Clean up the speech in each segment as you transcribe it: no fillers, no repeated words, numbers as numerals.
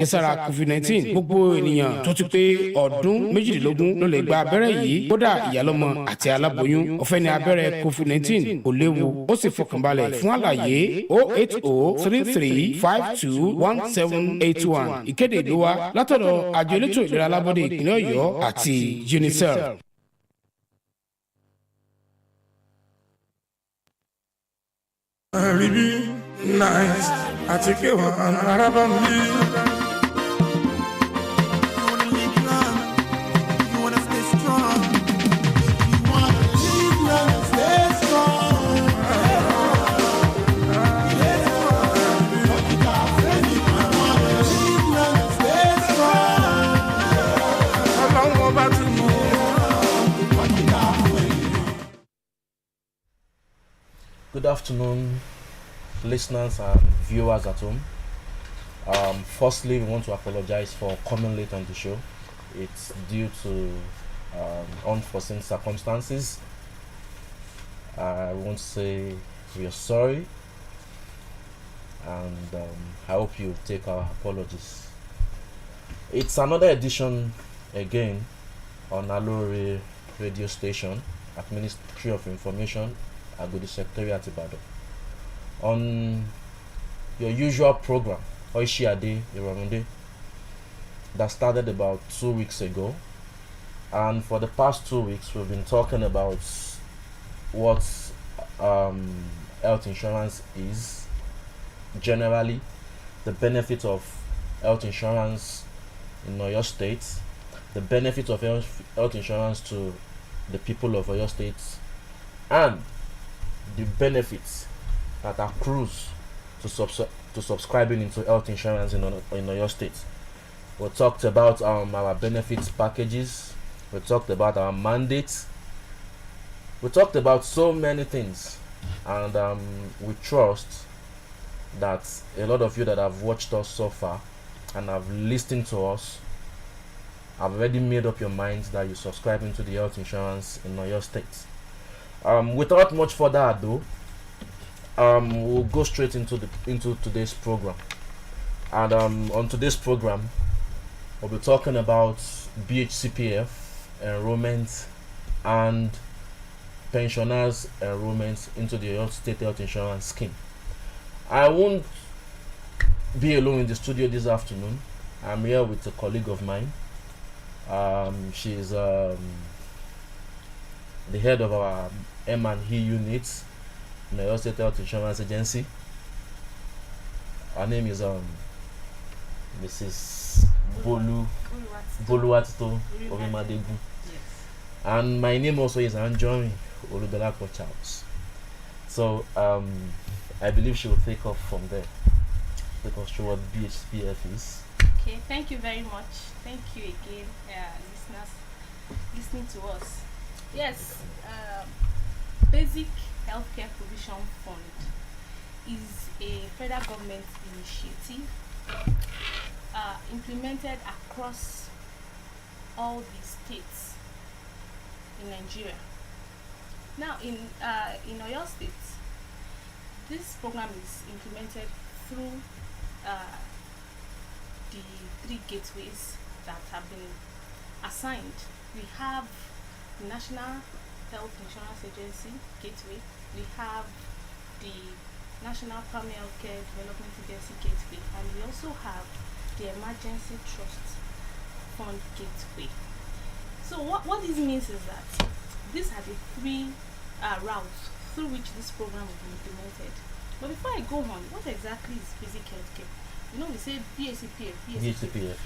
ìsára COVID-19 gbogbo ènìyàn tó ti pé ọdún méjìlélógún ló lè gba abẹ́rẹ́ yìí kódà ìyálọ́mọ àti aláboyún ọ̀fẹ́ ni abẹ́rẹ́ COVID-19 kò léwu ó sì fọkànbalẹ̀ fún àlàyé 08033521781 ìkéde ìlú wa látọ̀dọ̀ àjọ elétò ìlera alábọ́dé ìpínlẹ̀ Ọ̀yọ́ àti UNICEF. Ribi nice àti kéwà arábà mi. Good afternoon, listeners and viewers at home. Firstly, we want to apologize for coming late on the show. It's due to unforeseen circumstances. I want to say we are sorry, and I hope you take our apologies. It's another edition again on Alori radio station at Ministry of Information, Agodi Secretariat Ibadan, on your usual program, Oyshia that started about 2 weeks ago. And for the past 2 weeks, we've been talking about what health insurance is, generally, the benefit of health insurance in Oyo State, the benefit of health insurance to the people of Oyo State, and the benefits that accrues to subscribing into health insurance in Oyo State. We talked about our benefits packages. We talked about our mandates. We talked about so many things, and we trust that a lot of you that have watched us so far and have listened to us have already made up your minds that you subscribe into the health insurance in Oyo State. Without much further ado, we'll go straight into today's program. And on today's program, we'll be talking about BHCPF enrollment and pensioners' enrollment into the state health insurance scheme. I won't be alone in the studio this afternoon. I'm here with a colleague of mine. She's the head of our M&E unit in the State Health Insurance Agency. Her name is Mrs. Boluwatito Orimadegu. And my name also is Anjorin Oludolapo Charles. So I believe she will take off from there, take us through what BHPF is. Okay, thank you very much. Thank you again, listeners, listening to us. Yes, Basic Healthcare Provision Fund is a federal government initiative implemented across all the states in Nigeria. Now, in Oyo State, this program is implemented through the 3 gateways that have been assigned. We have the National Health Insurance Agency gateway, we have the National Primary Healthcare Development Agency gateway, and we also have the Emergency Trust Fund gateway. So what this means is that these are the 3 routes through which this program will be implemented. But before I go on, what exactly is basic healthcare? You know, we say BHCPF,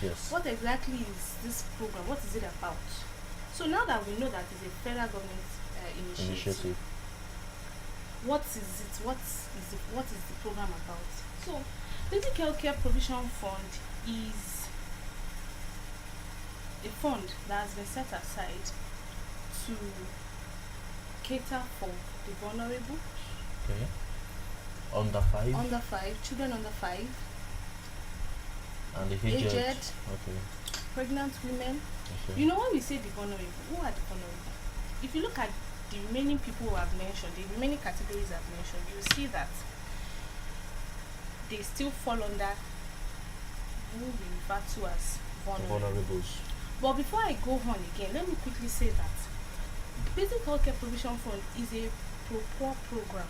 yes. What exactly is this program? What is it about? So now that we know that it's a federal government initiative, what is it? What is the program about? So, Basic Healthcare Provision Fund is a fund that has been set aside to cater for the vulnerable. Okay. Under 5, children under 5, and the aged. Okay. Pregnant women. Okay. You know, when we say the vulnerable, who are the vulnerable? If you look at the remaining people who I've mentioned, the remaining categories I've mentioned, you will see that they still fall under who we refer to as vulnerable. Vulnerables. But before I go on again, let me quickly say that Basic Healthcare Provision Fund is a pro-poor program.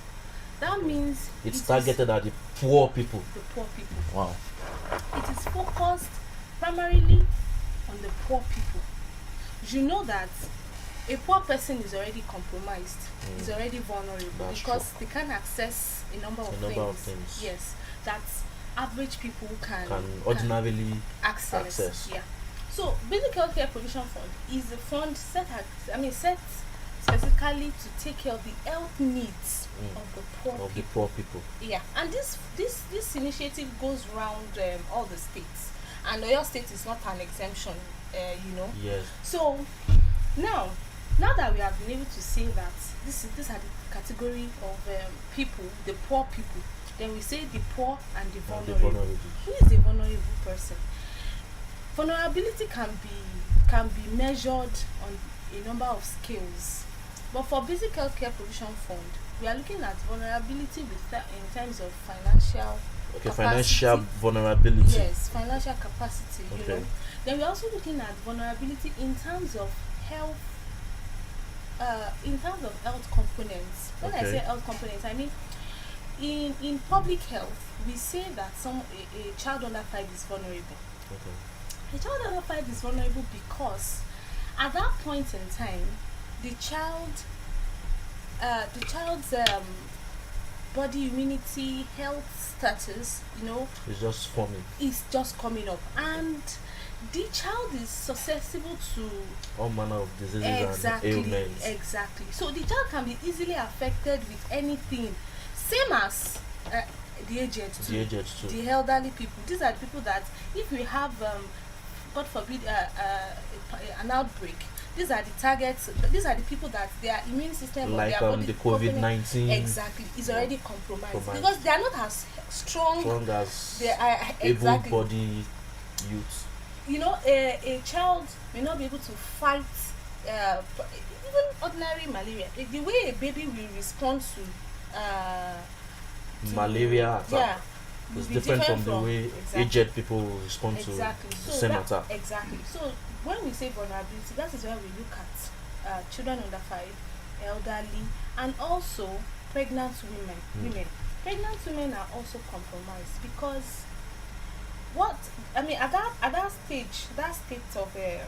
That means It's targeted at the poor people. the poor people. Wow. It is focused primarily on the poor people. You know that a poor person is already compromised, is already vulnerable That's because they can access a number of things. Yes, that average people can ordinarily access. Yeah. So Basic Healthcare Provision Fund is a fund set specifically to take care of the health needs of the poor people. Yeah, and this initiative goes around all the states, and Oyshia State is not an exemption. Yes. So now that we have been able to say that these are the category of people, the poor people, then we say the poor and the vulnerable. Who is a vulnerable person? Vulnerability can be measured on a number of scales, but for Basic Healthcare Provision Fund, we are looking at vulnerability in terms of financial capacity. Financial vulnerability. Yes, financial capacity. Okay. You know. Then we're also looking at vulnerability in terms of health. In terms of health components. When I say health components, I mean in public health, we say that a child under 5 is vulnerable. Okay. A child under 5 is vulnerable because at that point in time, the child's body immunity, health status, it's just forming. Is just coming up, and the child is susceptible to all manner of diseases and ailments. Exactly. So the child can be easily affected with anything, same as the aged too. The elderly people. These are the people that if we have, God forbid, an outbreak, these are the targets. These are the people that their immune system, like their body, the COVID-19, exactly, is already compromised because they are not as strong as they are, able-bodied youths. A child may not be able to fight even ordinary malaria. The way a baby will respond to malaria attack is different from the way aged people will respond to the same attack. Exactly. So when we say vulnerability, that is where we look at children under 5, elderly, and also pregnant women. Pregnant women are also compromised because at that state of their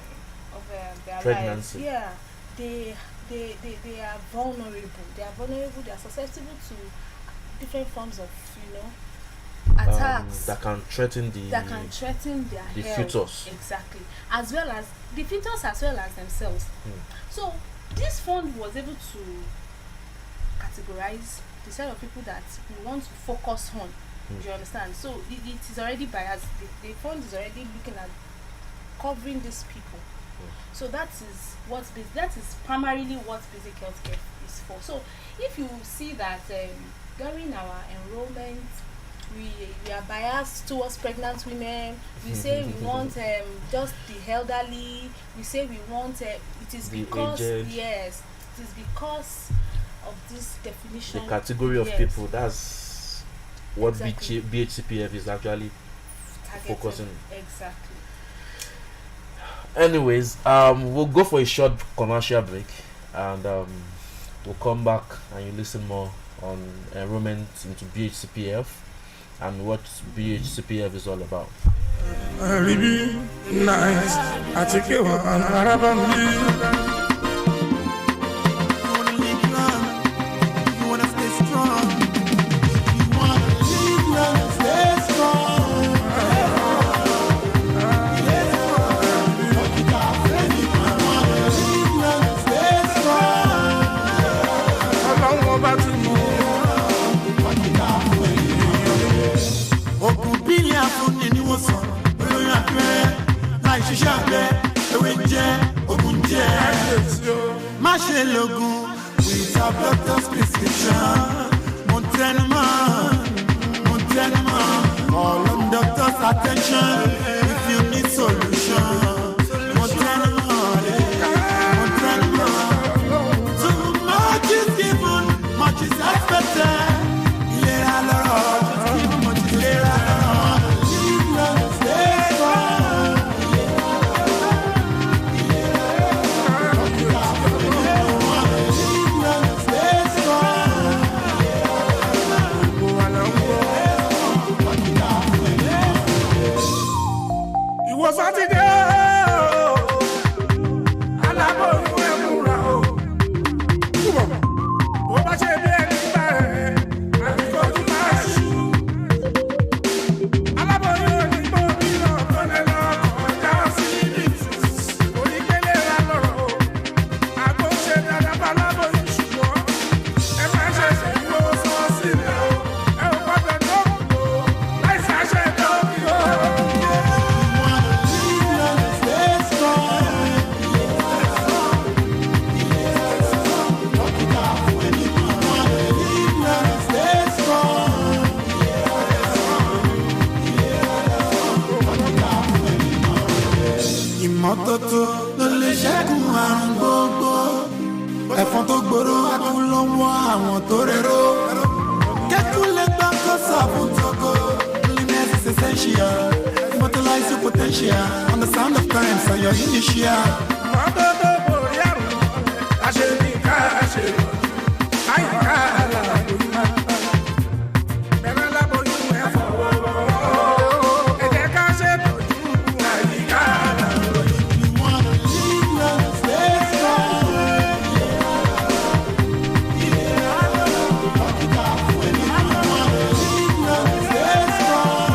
pregnancy, lives, they are vulnerable. They are susceptible to different forms of attacks that can threaten their health, fetus. Exactly, as well as the fetus as well as themselves. So this fund was able to categorize the set of people that we want to focus on. Do you understand? So it is already biased. The fund is already looking at covering these people. So that is primarily what basic healthcare is for. So if you see that during our enrollment, we are biased towards pregnant women. We say we want just the elderly. We say we want it is the because aged. Yes, it is because of this definition. The category of people, that's what BHCPF is actually focusing. Exactly. Anyways, we'll go for a short commercial break, and we'll come back and you listen more on enrollment into BHCPF and what BHCPF is all about. Ribi nice, I take you on Arabambi. With a doctor's prescription, Montenman, call on doctor's attention if you need solution. Montenman, too much is given, much is expected. Much is Wo Sátidé o, aláboyún ẹ múra o. Túbọ̀, bó bá ṣe bí ẹni gbà ẹ̀, àbíkọ́jú máa ṣú. Aláboyún ò ní gbọ́ bí náà tó lé lọ́kọ̀ já sí ibi. Onígbélé ra lọ́rọ̀ o, àgbo ṣe dáadáa bá aláboyún ṣùgbọ́n ẹ má ṣe ṣe ìwé sọ sílẹ̀ o. Ẹ ò gbọ́dọ̀ dọ́kùn o, láì ṣàṣẹ dọ́kùn o. Ìmọ́tótó ló lè ṣẹ́gun àrùn gbogbo. Ẹ̀fọn tó gbòòrò akúlọ́wọ́ àwọn tó rẹ̀rọ. Kẹ́kùn lè gbà kó sàbùn tókò. Cleanliness is essential. Immortalize your potential. On the sound of times and your initial. Mọ́tótó borí àrùn, àṣẹ ní ká ṣe àyíká aláboyún máa ń bá. Bẹ̀rẹ̀ aláboyún ẹ̀ fọwọ́. Ẹ jẹ́ ká ṣètọ́jú àyíká aláboyún. You wanna live long, stay strong. When you wanna live long, stay strong.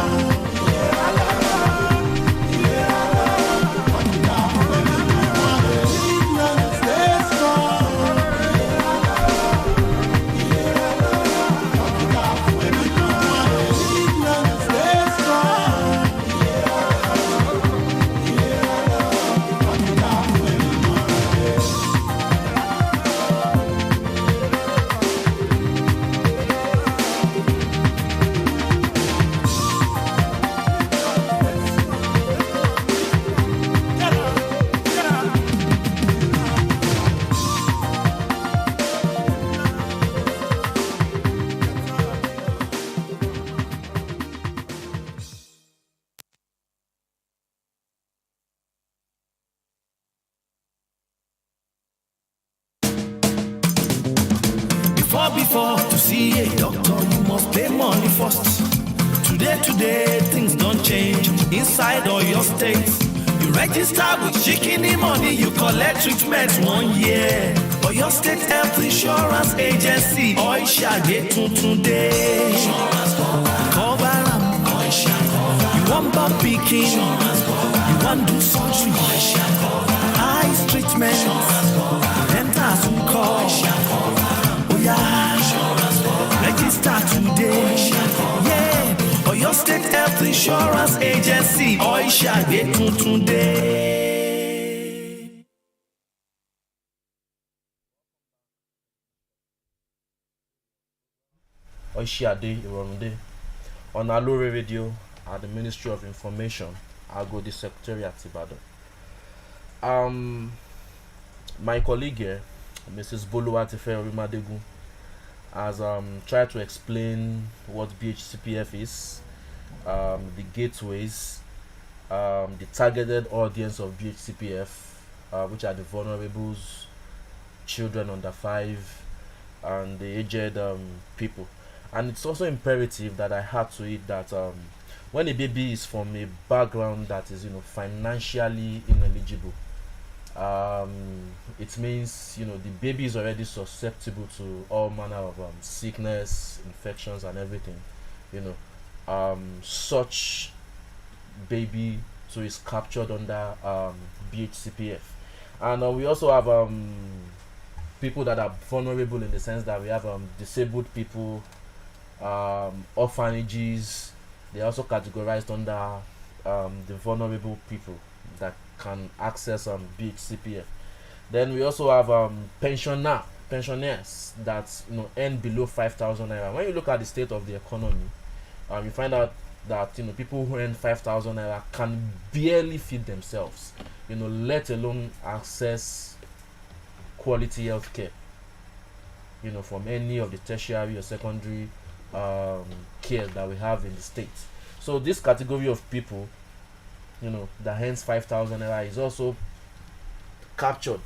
Before to see a doctor, you must pay money first. Today, things don't change inside all your states. You register with Shikini money, you collect treatment 1 year. For your state health insurance agency, Oyshia get today. Cover am, you want bump picking, you want do surgery, eyes treatment, dental soon call. Register today. Yeah, or your state health insurance agency. Oyshia get today. Oyshia Day, Ironde. On Alore Radio at the Ministry of Information, Agodi Secretariat Ibadan. My colleague here, Mrs. Boluwatife Orimadegun, has tried to explain what BHCPF is, the gateways, the targeted audience of BHCPF, which are the vulnerables, children under 5, and the aged people. And it's also imperative that I add to it that when a baby is from a background that is, financially ineligible, it means the baby is already susceptible to all manner of sickness, infections, and everything. Such baby too is captured under BHCPF, and we also have people that are vulnerable in the sense that we have disabled people, orphanages. They are also categorized under the vulnerable people that can access BHCPF. Then we also have pensioners that earn below 5,000 naira. When you look at the state of the economy, you find out that people who earn 5,000 naira can barely feed themselves, let alone access quality health care, from any of the tertiary or secondary care that we have in the state. So this category of people, that earns 5,000 naira is also captured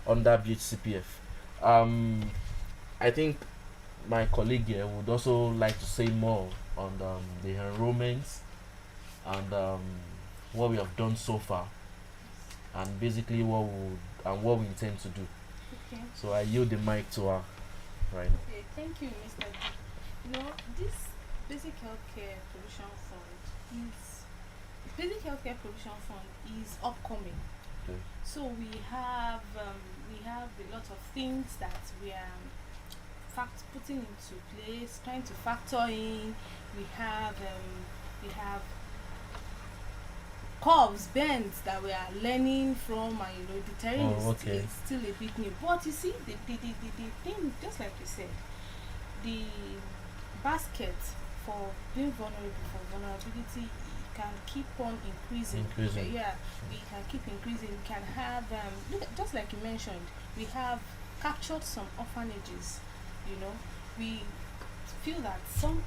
under BHCPF. I think my colleague here would also like to say more on the enrollments and what we have done so far, and basically what we intend to do. Okay. So I yield the mic to her right now. Okay, thank you, Mr. D. You know, this basic healthcare provision fund is upcoming. Okay. So we have a lot of things that we are putting into place, trying to factor in. We have curves, bends that we are learning from, and you know the terrain is still a bit new. But you see, the thing, just like you said, the basket for being vulnerable, for vulnerability, it can keep on increasing. Yeah, it can keep increasing. We can have just like you mentioned, we have captured some orphanages. You know, we feel that some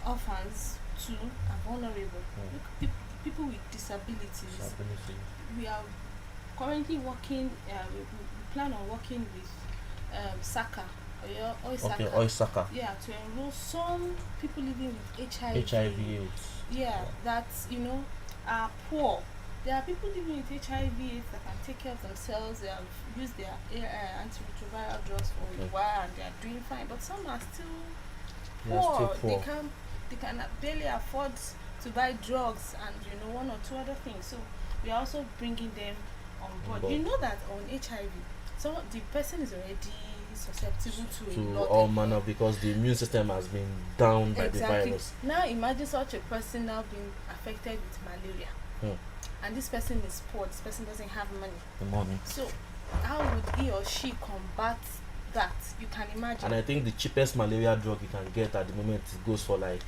orphans too are vulnerable. People with disabilities. We are currently working. We plan on working with SACA, Oyshia. Yeah, to enroll some people living with HIV. HIV/AIDS. Yeah, that are poor. There are people living with HIV/AIDS that can take care of themselves. They have used their antiretroviral drugs for a while and they are doing fine. But some are still poor. They can barely afford to buy drugs and one or two other things. So we are also bringing them on board. You know that on HIV, so the person is already susceptible to a lot all manner because the immune system has been down by the virus. Now imagine such a person now being affected with malaria. And this person is poor, this person doesn't have money. So how would he or she combat that? You can imagine. And I think the cheapest malaria drug you can get at the moment, it goes for like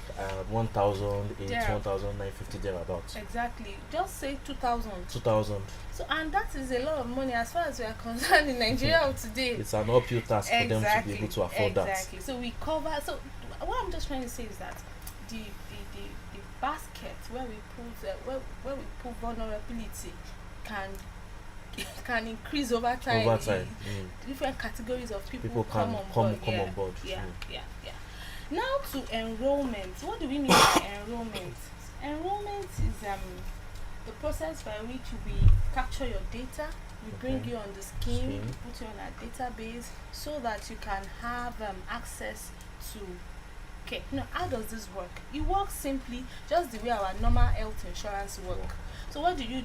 1,950 thereabouts. Exactly. Just say 2,000. 2,000. So, and that is a lot of money as far as we are concerned in Nigeria today. It's an uphill task for them to be able to afford that. Exactly. So we cover. So what I'm just trying to say is that the basket where we put vulnerability can increase over time. Different categories of people come on board. Yeah. Now to enrollment. What do we mean by enrollment? Enrollment is the process by which we capture your data, we bring you on the scheme, we put you on our database so that you can have access to. Okay, how does this work? It works simply just the way our normal health insurance work. So what do? You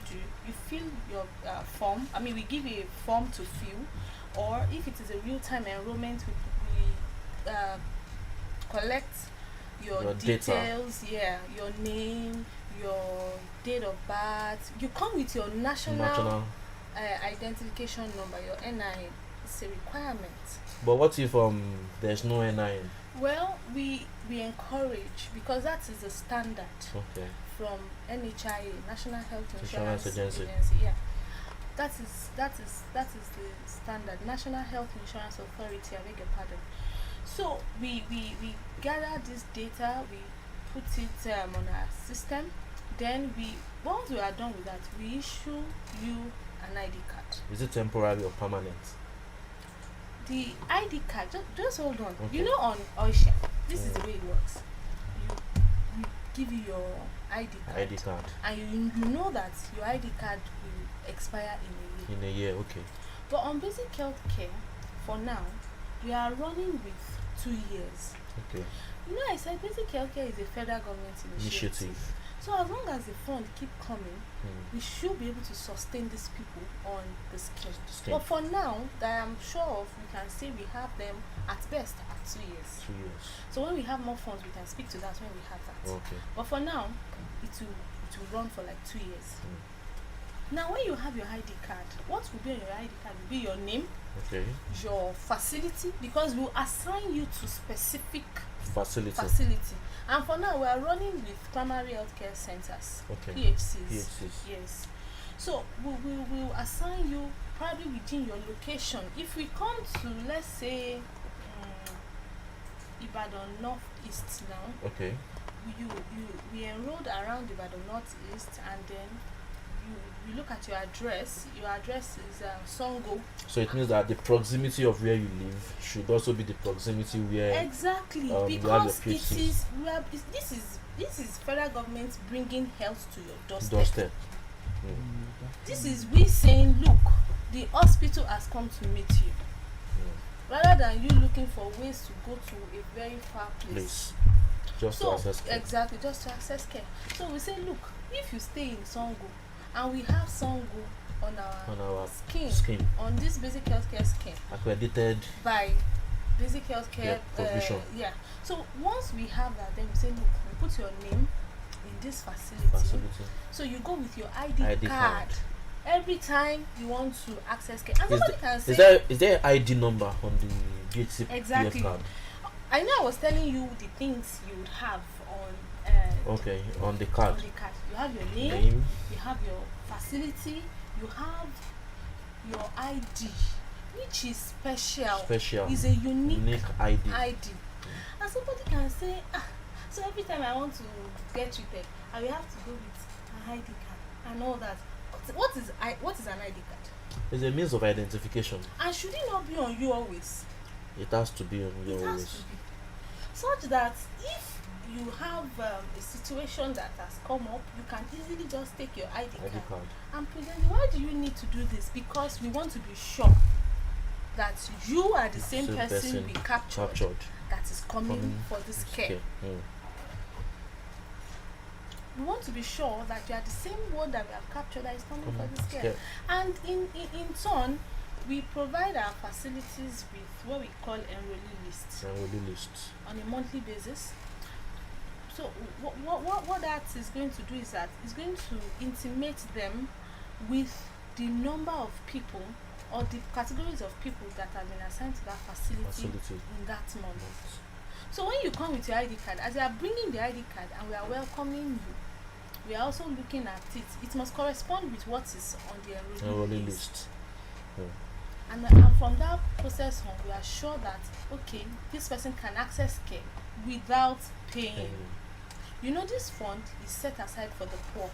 fill your form. We give you a form to fill, or if it is a real-time enrollment, we collect your details, your name, your date of birth. You come with your national identification number, your NIN. It's a requirement. But what if there's no NIN? Well, we encourage, because that is the standard from NHIA, National Health Insurance Agency. Yeah, that is the standard. National Health Insurance Authority. I beg your pardon. So we gather this data, we put it on our system. Then once we are done with that, we issue you an ID card. Is it temporary or permanent? The ID card, just hold on. On Oyshia, this is the way it works. You give you your ID card. And you know that your ID card will expire in a year. Okay. But on basic health care, for now, we are running with 2 years. Okay. I said basic health care is a federal government initiative. So as long as the fund keep coming, we should be able to sustain these people on the scheme. But for now, that I'm sure of, we can say we have them at best at 2 years. 2 years. So when we have more funds, we can speak to that when we have that. Okay. But for now, it will run for like 2 years. Now, when you have your ID card, what will be on your ID card will be your name, your facility, because we'll assign you to specific facility. And for now, we are running with primary healthcare centers, PHCs. Yes. So we'll assign you probably within your location. If we come to, let's say, Ibadan Northeast now, we enrolled around Ibadan Northeast, and then you look at your address. Your address is Songo. So it means that the proximity of where you live should also be the proximity where because this is this is federal government bringing health to your doorstep. Doorstep. This is we saying, look, the hospital has come to meet you, rather than you looking for ways to go to a very far place. Just to access care. Exactly, just to access care. So we say, look, if you stay in Songo and we have Songo on our scheme, on this basic healthcare scheme, accredited by basic healthcare provision. So once we have that, then we say, look, we put your name in this facility. So you go with your ID card every time you want to access care. And somebody can say, is there an ID number on the BHC exactly card? I know I was telling you the things you would have on on the card. On the card. You have your name, you have your facility, you have your ID, which is special. Is a unique ID. And somebody can say, so every time I want to get treated, I will have to go with an ID card and all that. What is an ID card? It's a means of identification. And should it not be on you always? It has to be on you always. Has to be. Such that if you have a situation that has come up, you can easily just take your ID card and present it. Why do you need to do this? Because we want to be sure that you are the same person we captured that is coming for this care. We want to be sure that you are the same one that we have captured that is coming for this care. And in turn, we provide our facilities with what we call enrollee lists. On a monthly basis. So what that is going to do is that it's going to intimate them with the number of people or the categories of people that have been assigned to that facility. In that month. So when you come with your ID card, as you are bringing the ID card and we are welcoming you, we are also looking at it. It must correspond with what is on the enrollee list. And from that process on, we are sure that, okay, this person can access care without paying. You know, this fund is set aside for the poor.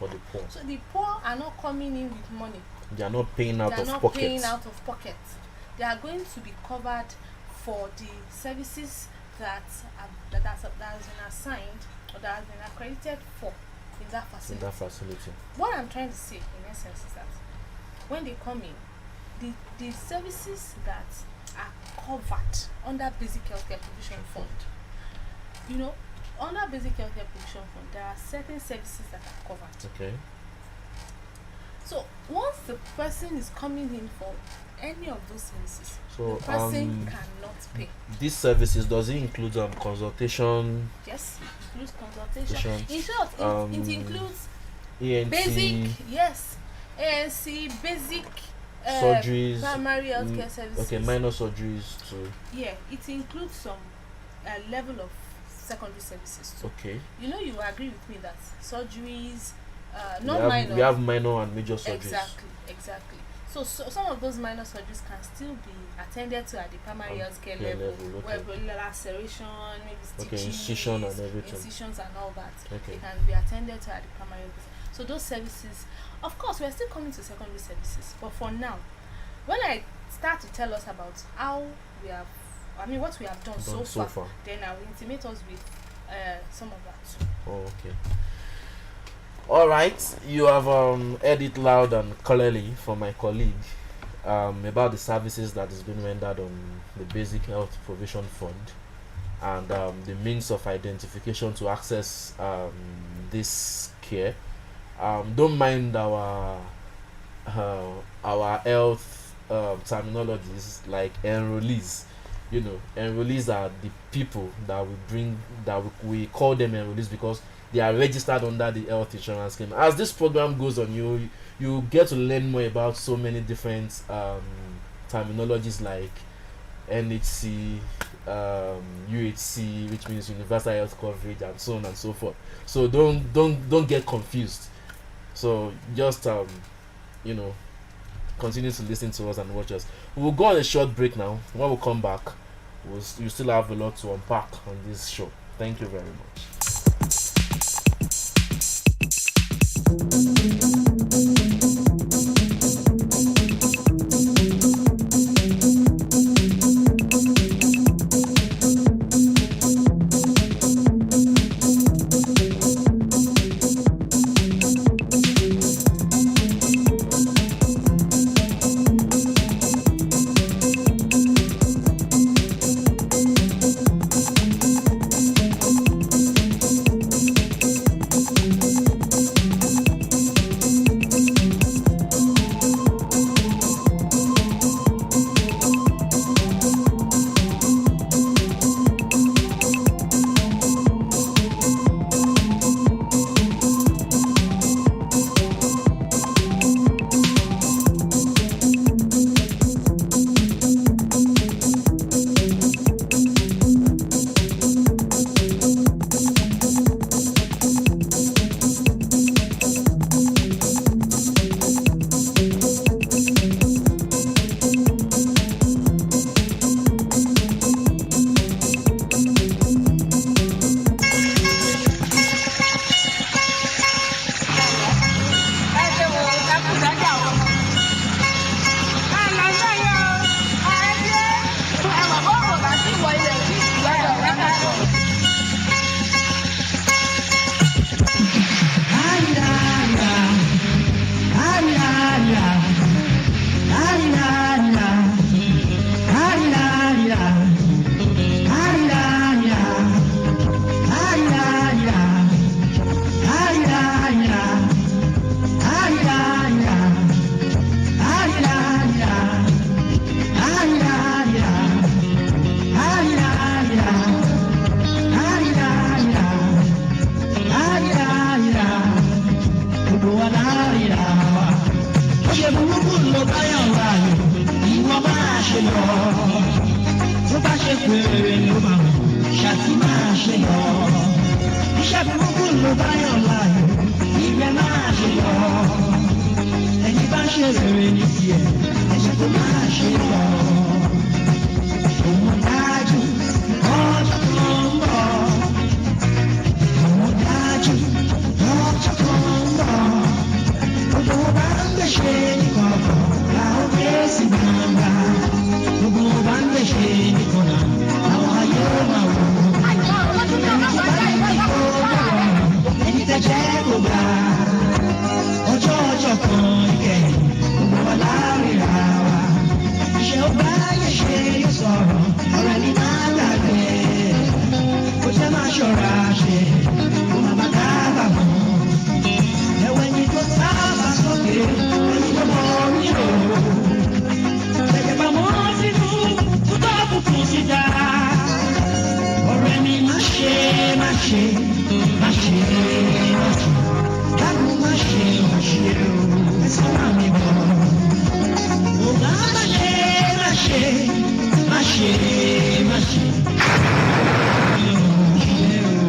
So the poor are not coming in with money. They are not paying out of pocket. They are going to be covered for the services that has been assigned or that has been accredited for in that facility. What I'm trying to say in essence is that when they come in, the services that are covered under Basic Healthcare Provision Fund, you know, under Basic Healthcare Provision Fund, there are certain services that are covered. Okay. So once the person is coming in for any of those services, so the person cannot pay. These services, does it include consultation? Yes, it includes consultation. In short, it includes ENT, basic, ANC, basic surgeries, primary healthcare services. Okay, minor surgeries too. Yeah, it includes some level of secondary services too. Okay. You know, you agree with me that surgeries, we have minor and major surgeries. Exactly. So some of those minor surgeries can still be attended to at the primary healthcare level, where laceration, maybe incision and everything, incisions and all that. Okay. They can be attended to at the primary healthcare. So those services, of course, we are still coming to secondary services. But for now, when I start to tell us about how we have, what we have done so far, then I will intimate us with some of that. Oh, okay. All right, you have heard it loud and clearly from my colleague about the services that is being rendered on the Basic Health Provision Fund and the means of identification to access this care. Don't mind our health terminologies like enrollees. You know, enrollees are the people that we call them enrollees because they are registered under the health insurance scheme. As this program goes on, you get to learn more about so many different terminologies like NHC, UHC, which means universal health coverage, and so on and so forth. So don't get confused. So just continue to listen to us and watch us. We will go on a short break now. When we come back, you still have a lot to unpack on this show. Thank you very much. rere ní tiẹ̀ ẹ̀ṣẹ̀ tó máa ṣe lọ. Òun dájú ọjọ́ kan ń bọ̀. Òun dájú ọjọ́ kan ń bọ̀. Gbogbo bá ń gbèsè ní kọ̀ọ̀kan làwọn gbé sí gbangba. Gbogbo bá ń gbèsè ní kọ̀ọ̀kan làwọn ayé máa wò. Ẹni tí bá ní kó bọ̀rọ̀ ẹni tẹ́jẹ́ kó gbà. Ọjọ́ kan ìkẹyìn gbogbo wa láríra wa. Iṣẹ́ ó bá yẹ ṣe yóò sọ̀rọ̀ ọ̀rẹ́ ní máa gbàgbé. Kò jẹ́ máa ṣọ́ra ṣe kó má má kábàámọ̀. Ẹ̀wẹ̀ ni tó sábà sókè ẹni tó mọ orí o. Tẹ̀jẹ̀ bá mọ́ sínú tó bá bùkún síta. Ọ̀rẹ́ mi má ṣe má ṣe má ṣe má ṣe. Dákun má ṣe má ṣe o. Ẹ̀sán máa mi bọ̀. Ọ̀gá má ṣe má ṣe má ṣe má ṣe.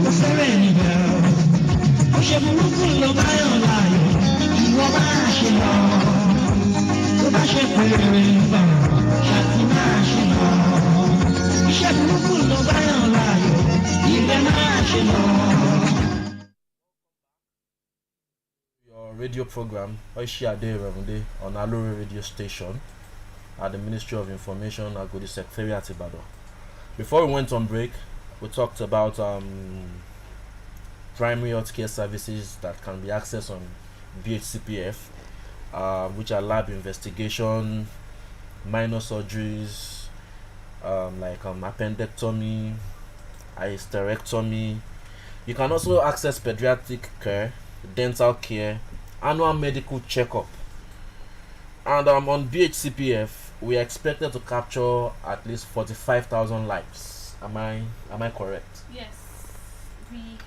Ó fẹ́rẹ̀ níbẹ̀ o. Ó ṣe burúkú ló bá yàn láàyò. Ìwọ máa ṣe lọ. Tó bá ṣe péré nígbà ṣàtì máa ṣe lọ. Iṣẹ́ burúkú ló bá yàn láàyò. Ibẹ̀ máa ṣe lọ. Your radio program, Oyshia on Alore radio station at the Ministry of Information, Agodi Secretariat Ibadan. Before we went on break, we talked about primary healthcare services that can be accessed on BHCPF, which are lab investigation, minor surgeries, like appendectomy, hysterectomy. You can also access pediatric care, dental care, annual medical checkup. And on BHCPF, we are expected to capture at least 45,000 lives. Am I correct? Yes, we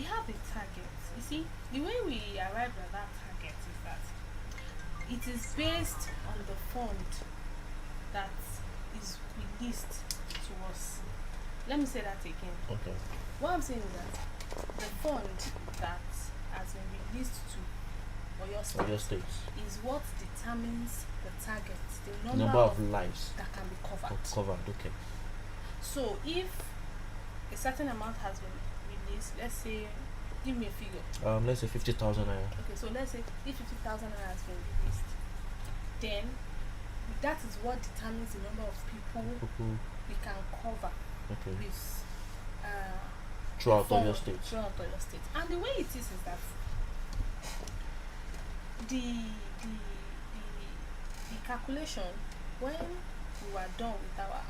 have a target. You see, the way we arrived at that target is that it is based on the fund that is released to us. Let me say that again. Okay. What I'm saying is that the fund that has been released to Oyshia State is what determines the target, the number of lives that can be covered. Okay. So if a certain amount has been released, let's say, give me a figure. Let's say 50,000 naira. Okay, so let's say if 50,000 naira has been released, then that is what determines the number of people we can cover with throughout Oyo State. Throughout Oyo State. And the way it is that the calculation, when we were done with our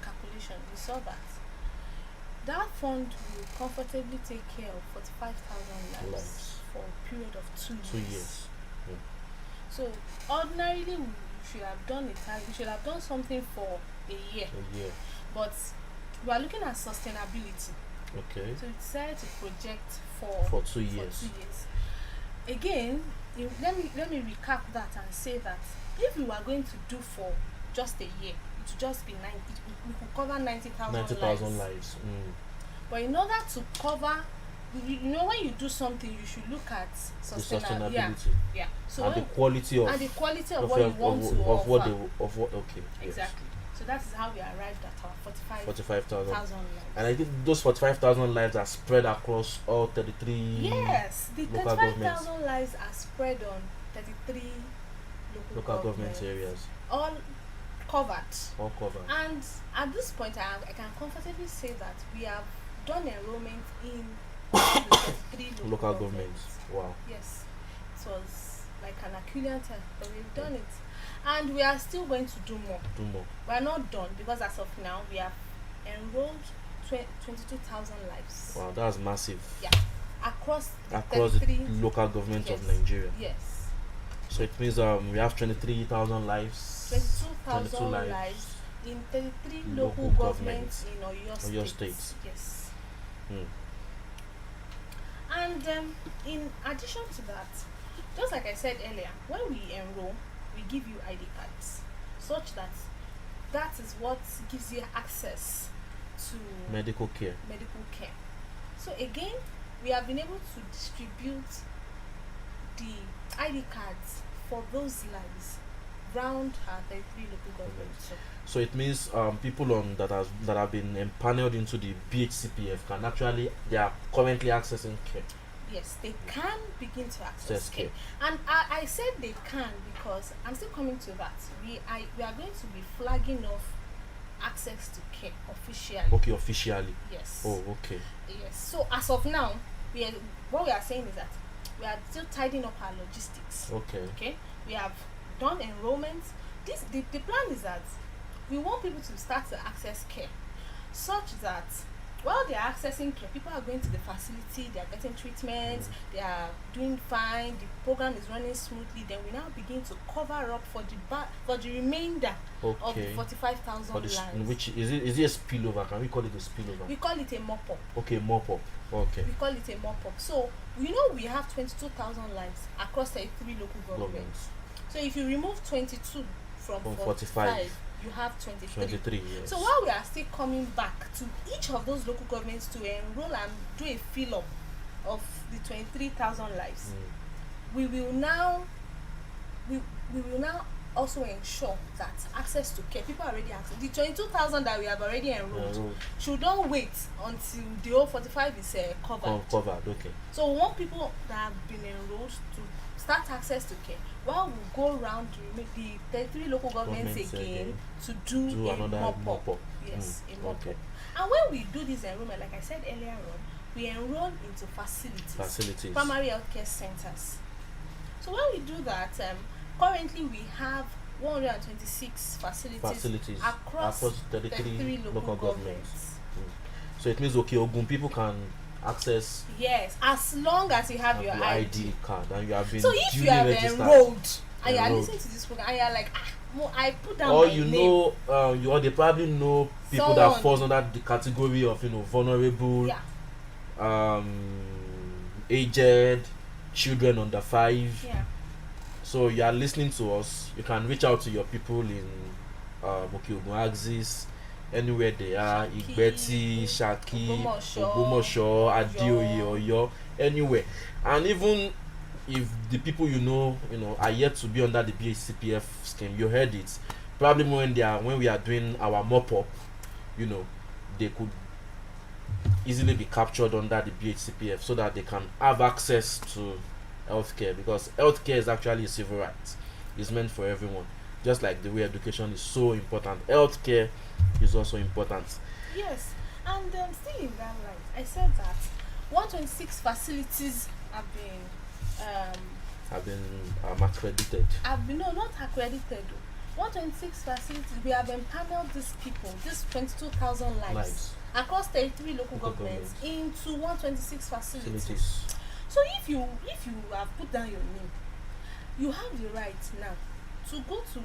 calculation, we saw that fund will comfortably take care of 45,000 lives for a period of 2 years. Yeah. So ordinarily we should have done we should have done something for a year. But we are looking at sustainability. Okay. So we decided to project for 2 years. For 2 years. Again, let me recap that and say that if we were going to do for just a year, it would just be 90. We could cover 90,000 lives. But in order to cover, you know, when you do something, you should look at sustainability. Yeah. So and the quality of what you want to offer. Okay. Exactly. Yes. So that is how we arrived at our 45,000 lives. And I think those 45,000 lives are spread across all 33. Yes, the 35,000 lives are spread on 33 local government areas. All covered. And at this point, I can comfortably say that we have done enrollment in 33 local governments. Wow. Yes, it was like an Herculean task, but we've done it. And we are still going to do more. We are not done because as of now we have enrolled 22,000 lives. Wow, that's massive. Yeah, across the local government of Nigeria. Yes. So it means we have 23,000 lives. 22,000 lives in 33 local governments in Oyo State. Yes. And in addition to that, just like I said earlier, when we enroll, we give you ID cards, such that is what gives you access to medical care. So again, we have been able to distribute the ID cards for those lives round our 33 local governments. So it means people on that have been empaneled into the BHCPF can actually, they are currently accessing care. Yes, they can begin to access Access care. And I said they can because I'm still coming to that. We are going to be flagging off access to care officially. Okay, officially. Yes. Oh, okay. Yes. So as of now, what we are saying is that we are still tidying up our logistics. Okay. Okay. We have done enrollment. The plan is that we want people to start to access care, such that while they are accessing care, people are going to the facility, they are getting treatments, they are doing fine, the program is running smoothly. Then we now begin to cover up for the remainder of the 45,000 lives. Which is it a spillover? Can we call it a spillover? We call it a mop-up. Okay, mop-up. Okay. We call it a mop-up. So we have 22,000 lives across 33 local governments. So if you remove 22 from 45, you have 23. Yes. So while we are still coming back to each of those local governments to enroll and do a fill-up of the 23,000 lives, we will now also ensure that access to care, people are already access the 22,000 that we have already enrolled should not wait until the whole 45 is covered. Okay. So we want people that have been enrolled to start access to care while we go around the 33 local governments again to do a mop-up. Yes, a mop-up. Okay. And when we do this enrollment, like I said earlier on, we enroll into facilities. Primary healthcare centers. So when we do that, currently we have 126 facilities across 33 local governments. So it means Ogun people can access. Yes, as long as you have your ID card and you have been. So if you have enrolled and you are listening to this program and you are like, I put down or my you name. know, or they probably know people that falls under the category of vulnerable, aged, children under 5. Yeah. So you are listening to us. You can reach out to your people in Ogun Axis, anywhere they are, Igbeti, Shaki, Ogbomoso, Adeoye, Oyo, anywhere. And even if the people you know are yet to be under the BHCPF scheme, you heard it. Probably when we are doing our mop-up, they could easily be captured under the BHCPF so that they can have access to healthcare, because healthcare is actually a civil right. It's meant for everyone. Just like the way education is so important, healthcare is also important. Yes, and still in that light, I said that 126 facilities have been accredited. Not accredited. 126 facilities. We have empaneled these people, these 22,000 lives across 33 local governments into 126 facilities. So if you have put down your name, you have the right now to go to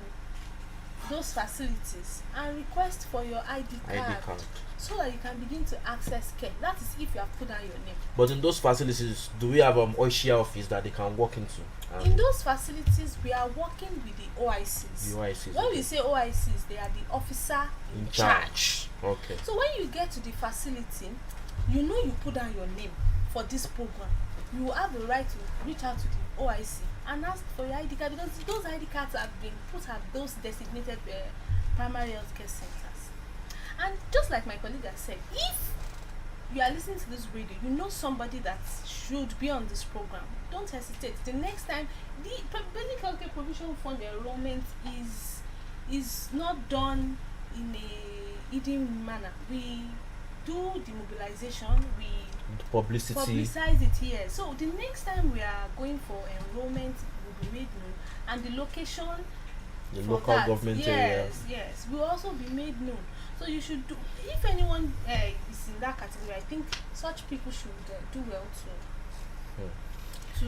those facilities and request for your ID card so that you can begin to access care. That is if you have put down your name. But in those facilities, do we have Oyshia office that they can walk into? In those facilities, we are working with the OICs. When we say OICs, they are the officer in charge. Okay. So when you get to the facility, you put down your name for this program. You will have the right to reach out to the OIC and ask for your ID card, because those ID cards have been put at those designated primary healthcare centers. And just like my colleague has said, if you are listening to this radio, you know somebody that should be on this program, don't hesitate. The next time, the basic healthcare provision fund enrollment is not done in a hidden manner. We do the mobilization, we publicize it here. So the next time we are going for enrollment, will be made known, and the location, the local government area. Yes, will also be made known. So you should do. If anyone is in that category, I think such people should do well to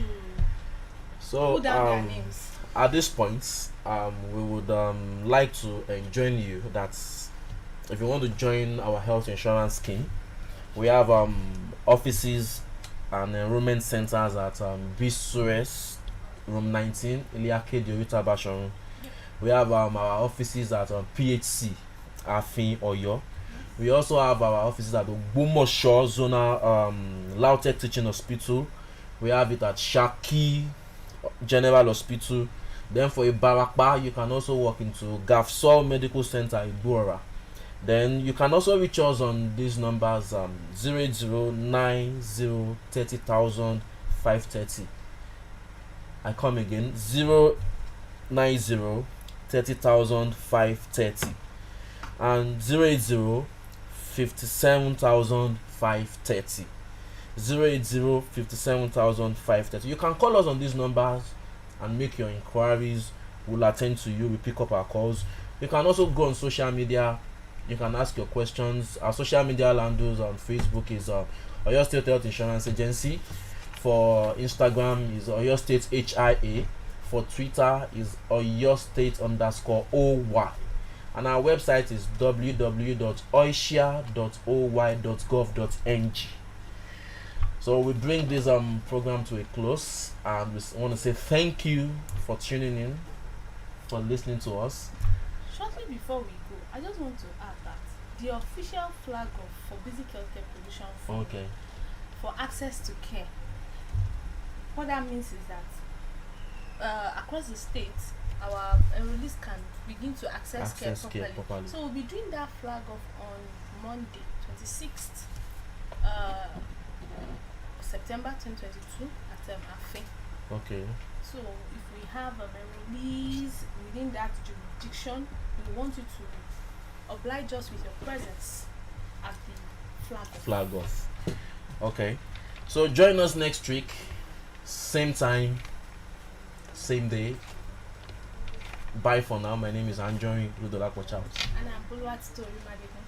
put down their names. At this point, we would like to join you. That if you want to join our health insurance scheme, we have offices and enrollment centers at Bisures, room 19, Iliake Diorita Bashorun. We have our offices at PHC, Afin, Oyo. We also have our offices at Ogbomoso Zona Lautech Teaching Hospital. We have it at Shaki General Hospital. Then for Ibarakba, you can also walk into Gafsol Medical Center in Bora. Then you can also reach us on these numbers 08090 530. I come again 090 530 and 080 530. 080 530. You can call us on these numbers and make your inquiries. We'll attend to you. We pick up our calls. You can also go on social media. You can ask your questions. Our social media handles on Facebook is Oyo State Health Insurance Agency. For Instagram is Oyo State HIA. For Twitter is Oyo State _OY. And our website is www.oyshia.oy.gov.ng. So we bring this program to a close, and we want to say thank you for tuning in, for listening to us. Shortly before we go, I just want to add that the official flag for basic healthcare provision for access to care, what that means is that across the state, our enrollees can begin to access care properly. So we'll be doing that flag off on Monday, 26th September 2022 at Afe. Okay. So if we have enrollees within that jurisdiction, we want you to oblige us with your presence at the flag off. Okay. So join us next week, same time, same day. Bye for now. My name is Anjoy Ludolakwa Charles. And I'm Buluat Story Madigan.